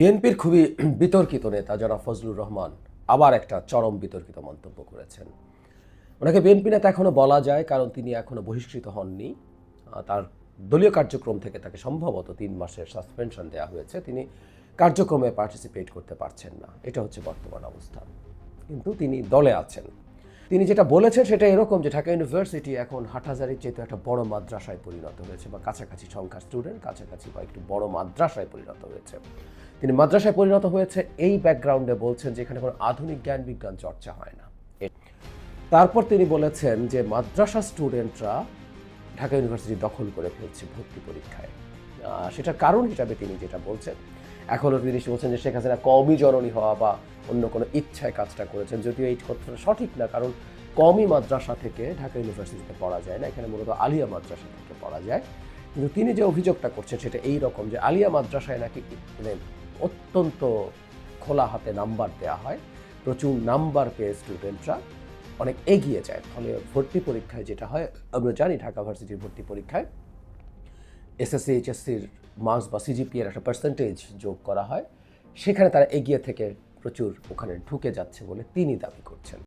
বিএনপির খুবই বিতর্কিত নেতা জনাব ফজলুর রহমান আবার একটা চরম বিতর্কিত মন্তব্য করেছেন। ওনাকে বিএনপি নেতা এখনও বলা যায়, কারণ তিনি এখনও বহিষ্কৃত হননি। তার দলীয় কার্যক্রম থেকে তাকে সম্ভবত 3 মাসের সাসপেনশন দেওয়া হয়েছে। তিনি কার্যক্রমে পার্টিসিপেট করতে পারছেন না, এটা হচ্ছে বর্তমান অবস্থা। কিন্তু তিনি দলে আছেন। তিনি যেটা বলেছেন সেটা এরকম যে ঢাকা ইউনিভার্সিটি এখন হাটহাজারীর চেয়ে একটা বড় মাদ্রাসায় পরিণত হয়েছে, বা কাছাকাছি সংখ্যা স্টুডেন্ট, কাছাকাছি বা একটু বড় মাদ্রাসায় পরিণত হয়েছে। তিনি মাদ্রাসায় পরিণত হয়েছে এই ব্যাকগ্রাউন্ডে বলছেন যে এখানে কোনো আধুনিক জ্ঞান বিজ্ঞান চর্চা হয় না। তারপর তিনি বলেছেন যে মাদ্রাসা স্টুডেন্টরা ঢাকা ইউনিভার্সিটি দখল করে ফেলছে ভর্তি পরীক্ষায়। সেটার কারণ হিসাবে তিনি যেটা বলছেন, এখনও তিনি বলছেন যে শেখ হাসিনা কওমি জননী হওয়া বা অন্য কোনো ইচ্ছায় কাজটা করেছেন, যদিও এই কথাটা সঠিক না, কারণ কওমি মাদ্রাসা থেকে ঢাকা ইউনিভার্সিটিতে পড়া যায় না, এখানে মূলত আলিয়া মাদ্রাসা থেকে পড়া যায়। কিন্তু তিনি যে অভিযোগটা করছেন সেটা এই রকম যে আলিয়া মাদ্রাসায় নাকি মানে অত্যন্ত খোলা হাতে নাম্বার দেওয়া হয়, প্রচুর নাম্বার পেয়ে স্টুডেন্টরা অনেক এগিয়ে যায়। ফলে ভর্তি পরীক্ষায় যেটা হয়, আমরা জানি ঢাকা ভার্সিটির ভর্তি পরীক্ষায় এসএসসি এইচএসসির মার্কস বা সিজিপিএর একটা পার্সেন্টেজ যোগ করা হয়, সেখানে তারা এগিয়ে থেকে প্রচুর ওখানে ঢুকে যাচ্ছে বলে তিনি দাবি করছেন।